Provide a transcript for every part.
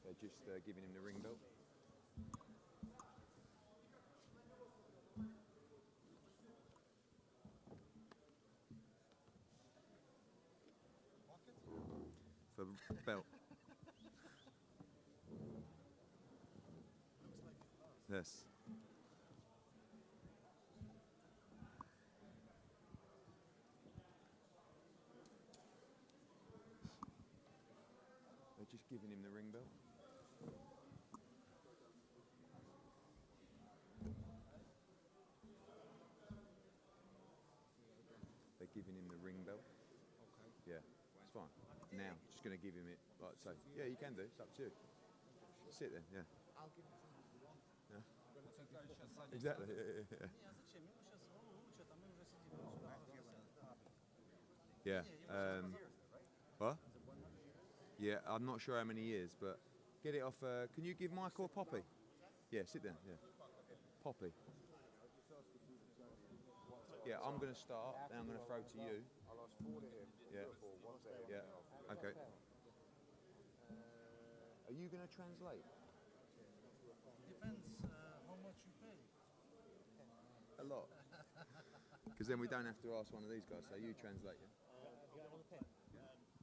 They're just giving him the ring belt. For belt. Yes. They're just giving him the ring belt. They're giving him the ring belt. Okay. Yeah, it's fine. Now, just going to give him it like so. Yeah, you can do. It's up to you. Sit there. Yeah. I'll give it to him if you want. Yeah. Exactly. Yeah. What? Yeah, I'm not sure how many years, but get it off. Can you give Michael a Poppy? Yeah, sit down. Yeah. Poppy. Yeah, I'm going to start, then I'm going to throw to you. I'll ask 4 to him. Yeah. Yeah. Okay. Are you going to translate? Depends how much you pay. A lot. Because then we don't have to ask one of these guys, so you translate it.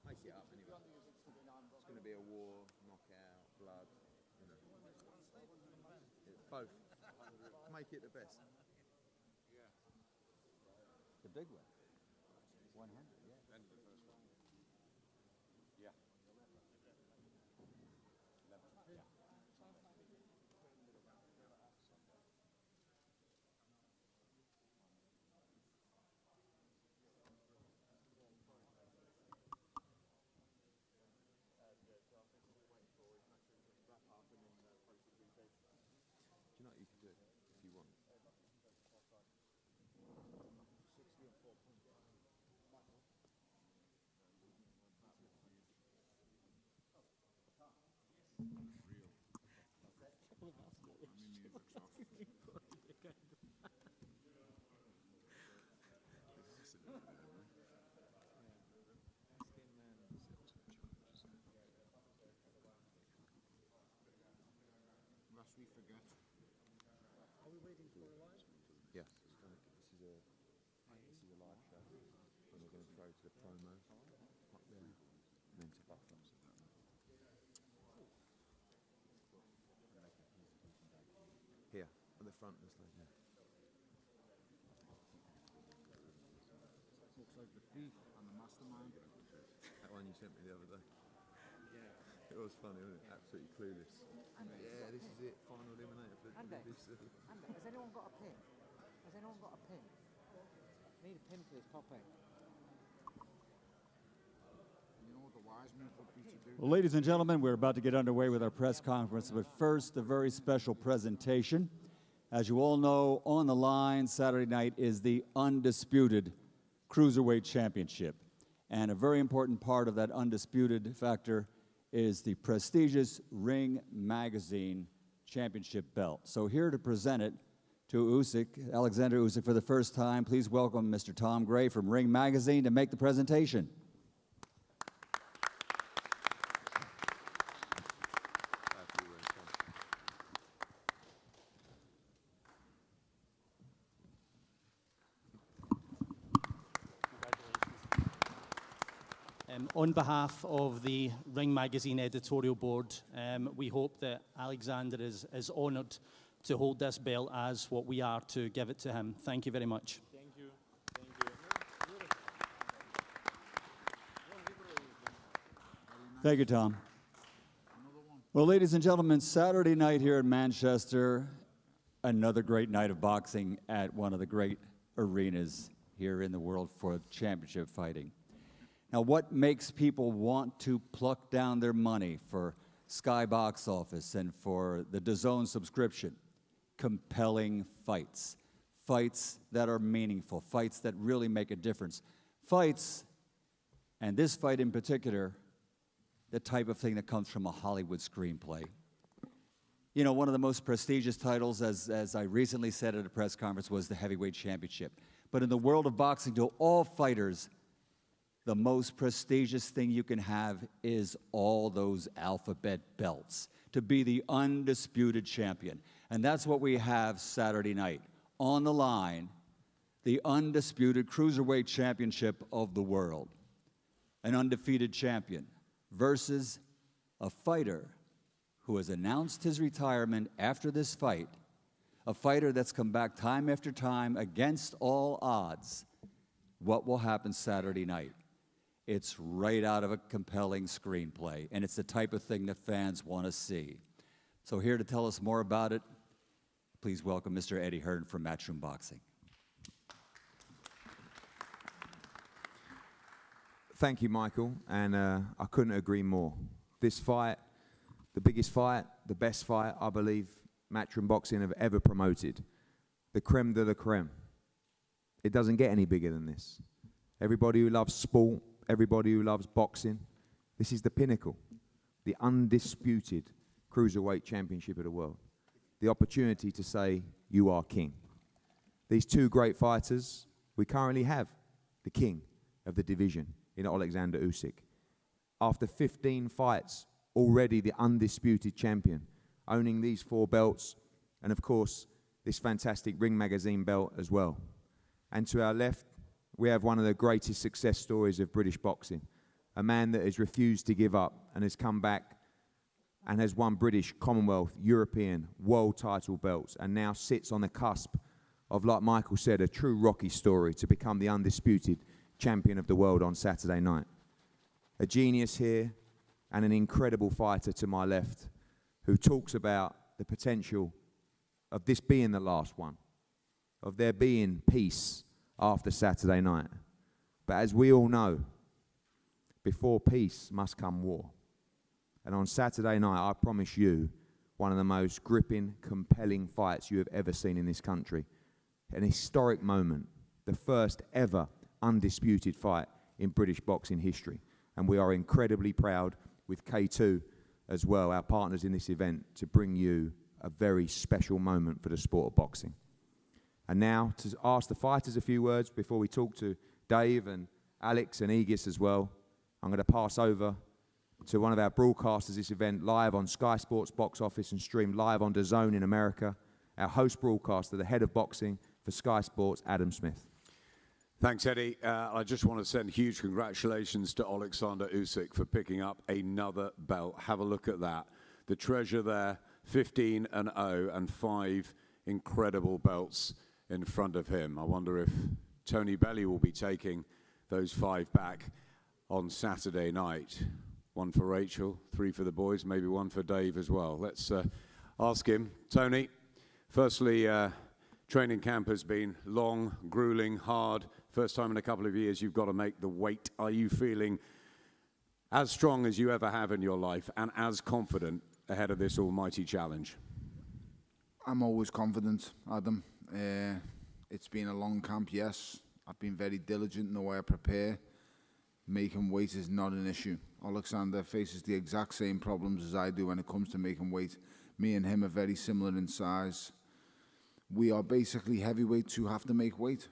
Make it up anyway. It's going to be a war, knockout, blood, you know. Both. Make it the best. Yeah. The big one. 100, yeah. End of the first one. Yeah. 11. Yeah. Do you know what you could do if you want? 60 and 4 points. Real. Music's off. Lest we forget. Are we waiting for a live? Yeah. This is a live show. And we're going to throw to the promo up there. And then to buffer. Here, at the front, this like yeah. Looks like the thief and the mastermind. That one you sent me the other day. Yeah. It was funny, wasn't it? Absolutely clueless. Yeah, this is it. Final eliminator for this. Has anyone got a pin? Has anyone got a pin? Need a pin for this Popeye. You know what the wise men put pizza do? Well, ladies and gentlemen, we're about to get underway with our press conference, but first, a very special presentation. As you all know, on the line Saturday night is the undisputed Cruiserweight Championship. And a very important part of that undisputed factor is the prestigious Ring Magazine Championship belt. So here to present it to Usyk, Alexander Usyk, for the first time, please welcome Mr. Tom Gray from Ring Magazine to make the presentation. On behalf of the Ring Magazine editorial board, we hope that Alexander is honoured to hold this belt as what we are to give it to him. Thank you very much. Thank you. Thank you. Thank you, Tom. Well, ladies and gentlemen, Saturday night here in Manchester, another great night of boxing at one of the great arenas here in the world for championship fighting. Now, what makes people want to pluck down their money for Sky Box Office and for the DAZN subscription? Compelling fights. Fights that are meaningful. Fights that really make a difference. Fights, and this fight in particular, the type of thing that comes from a Hollywood screenplay. You know, one of the most prestigious titles, as I recently said at a press conference, was the Heavyweight Championship. But in the world of boxing, to all fighters the most prestigious thing you can have is all those alphabet belts, to be the undisputed champion. And that's what we have Saturday night. On the line, the undisputed Cruiserweight Championship of the world. An undefeated champion versus a fighter who has announced his retirement after this fight, a fighter that's come back time after time against all odds. What will happen Saturday night? It's right out of a compelling screenplay, and it's the type of thing that fans want to see. So here to tell us more about it, please welcome Mr. Eddie Hearn from Matchroom Boxing. Thank you, Michael, and I couldn't agree more. This fight, the biggest fight, the best fight, I believe, Matchroom Boxing have ever promoted. The creme de la creme. It doesn't get any bigger than this. Everybody who loves sport, everybody who loves boxing, this is the pinnacle. The undisputed Cruiserweight Championship of the world. The opportunity to say, you are king. These two great fighters, we currently have the king of the division in Alexander Usyk. After 15 fights, already the undisputed champion, owning these 4 belts, and of course, this fantastic Ring Magazine belt as well. And to our left, we have one of the greatest success stories of British boxing, a man that has refused to give up and has come back and has won British, Commonwealth, European, world title belts, and now sits on the cusp of, like Michael said, a true Rocky story to become the undisputed champion of the world on Saturday night. A genius here and an incredible fighter to my left who talks about the potential of this being the last one, of there being peace after Saturday night. But as we all know, before peace must come war. And on Saturday night, I promise you, one of the most gripping, compelling fights you have ever seen in this country. An historic moment, the first ever undisputed fight in British boxing history. And we are incredibly proud with K2 as well, our partners in this event, to bring you a very special moment for the sport of boxing. And now to ask the fighters a few words before we talk to Dave and Alex and Aegis as well, I'm going to pass over to one of our broadcasters this event, live on Sky Sports box office and streamed live on DAZN in America, our host broadcaster, the head of boxing for Sky Sports, Adam Smith. Thanks, Eddie. I just want to send huge congratulations to Alexander Usyk for picking up another belt. Have a look at that. The treasure there, 15-0 and 5 incredible belts in front of him. I wonder if Usyk-Bellew will be taking those 5 back on Saturday night. 1 for Rachel, 3 for the boys, maybe 1 for Dave as well. Let's ask him. Tony, firstly, training camp has been long, grueling, hard. First time in a couple of years you've got to make the weight. Are you feeling as strong as you ever have in your life and as confident ahead of this almighty challenge? I'm always confident, Adam. It's been a long camp, yes. I've been very diligent in the way I prepare. Making weight is not an issue. Alexander faces the exact same problems as I do when it comes to making weight. Me and him are very similar in size. We are basically heavyweights who have to make weight.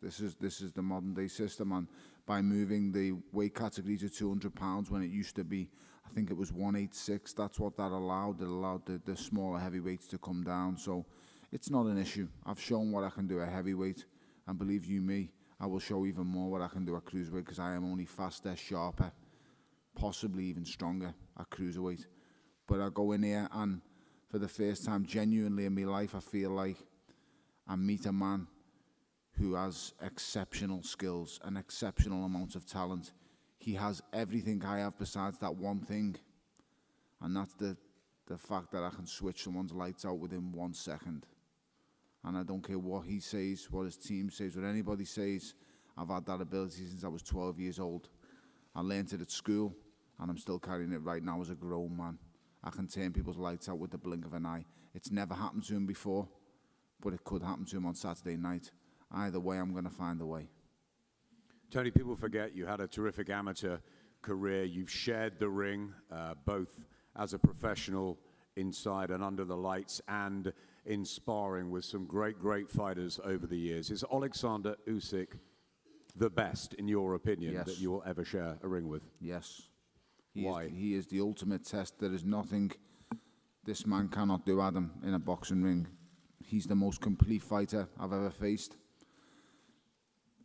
This is the modern day system, and by moving the weight category to 200 pounds when it used to be, I think it was 186, that's what that allowed. It allowed the smaller heavyweights to come down, so it's not an issue. I've shown what I can do at heavyweight, and believe you me, I will show even more what I can do at cruiserweight, because I am only faster, sharper, possibly even stronger at cruiserweight. But I go in here, and for the first time genuinely in my life, I feel like I meet a man who has exceptional skills, an exceptional amount of talent. He has everything I have besides that one thing, and that's the fact that I can switch someone's lights out within 1 second. And I don't care what he says, what his team says, what anybody says. I've had that ability since I was 12 years old. I learned it at school, and I'm still carrying it right now as a grown man. I can turn people's lights out with the blink of an eye. It's never happened to him before, but it could happen to him on Saturday night. Either way, I'm going to find a way. Tony, people forget you had a terrific amateur career. You've shared the ring, both as a professional inside and under the lights, and in sparring with some great, great fighters over the years. Is Alexander Usyk the best, in your opinion, Yes. that you will ever share a ring with? Yes. Why? He is the ultimate test. There is nothing this man cannot do, Adam, in a boxing ring. He's the most complete fighter I've ever faced.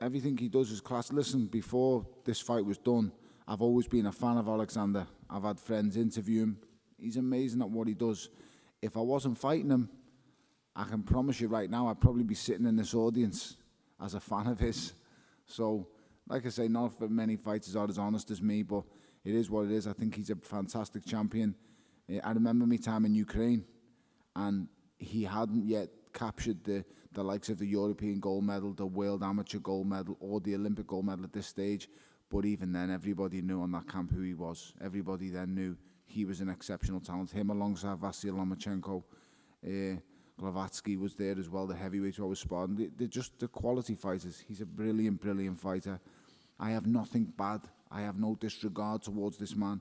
Everything he does is class. Listen, before this fight was done, I've always been a fan of Alexander. I've had friends interview him. He's amazing at what he does. If I wasn't fighting him, I can promise you right now, I'd probably be sitting in this audience as a fan of his. So, like I say, not for many fighters are as honest as me, but it is what it is. I think he's a fantastic champion. I remember my time in Ukraine, and he hadn't yet captured the likes of the European gold medal, the world amateur gold medal, or the Olympic gold medal at this stage. But even then, everybody knew on that camp who he was. Everybody then knew he was an exceptional talent. Him alongside Vasyl Lomachenko. Glavatsky was there as well, the heavyweight who I was sparring. They're just the quality fighters. He's a brilliant, brilliant fighter. I have nothing bad. I have no disregard towards this man.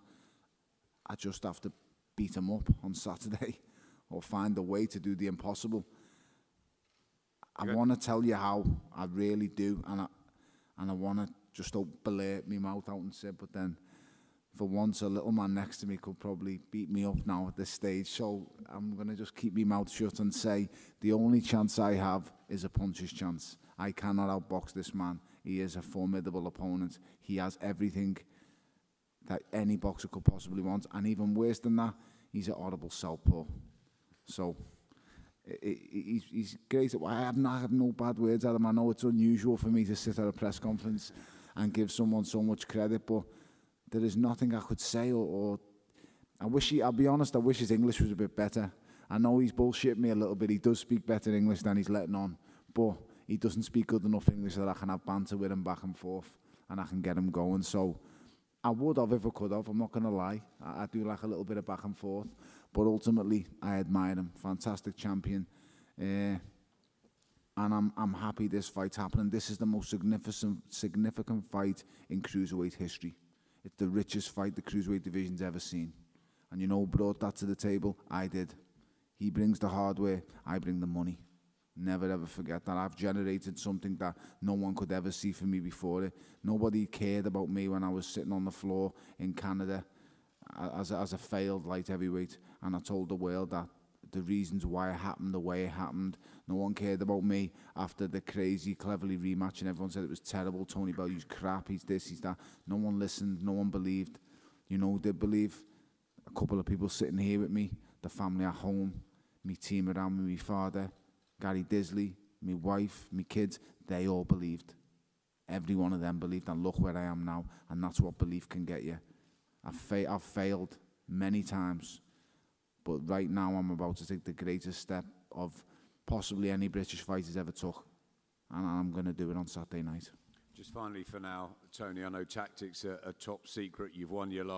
I just have to beat him up on Saturday or find a way to do the impossible. I want to tell you how. I really do. And I want to just blurt my mouth out and say, but then for once a little man next to me could probably beat me up now at this stage. So I'm going to just keep my mouth shut and say the only chance I have is a puncher's chance. I cannot outbox this man. He is a formidable opponent. He has everything that any boxer could possibly want. And even worse than that, he's an audible southpaw. So he's great. I have no bad words at him. I know it's unusual for me to sit at a press conference and give someone so much credit, but there is nothing I could say or I'll be honest, I wish his English was a bit better. I know he's bullshitting me a little bit. He does speak better English than he's letting on, but he doesn't speak good enough English that I can have banter with him back and forth and I can get him going. So I would have if I could have. I'm not going to lie. I do like a little bit of back and forth, but ultimately I admire him. Fantastic champion. And I'm happy this fight's happening. This is the most significant fight in cruiserweight history. It's the richest fight the cruiserweight division's ever seen. And you know who brought that to the table? I did. He brings the hardware, I bring the money. Never ever forget that. I've generated something that no one could ever see for me before it. Nobody cared about me when I was sitting on the floor in Canada as a failed light heavyweight. And I told the world that the reasons why it happened the way it happened. No one cared about me after the crazy, cleverly rematch, and everyone said it was terrible. Tony Bellew's crap, he's this, he's that. No one listened, no one believed. You know who did believe? A couple of people sitting here with me, the family at home, me team around me, my father, Gary Disley, my wife, my kids, they all believed. Every one of them believed, and look where I am now, and that's what belief can get you. I've failed many times. But right now, I'm about to take the greatest step of possibly any British fighters ever took. And I'm going to do it on Saturday night. Just finally for now, Tony, I know tactics are top secret. You've won your last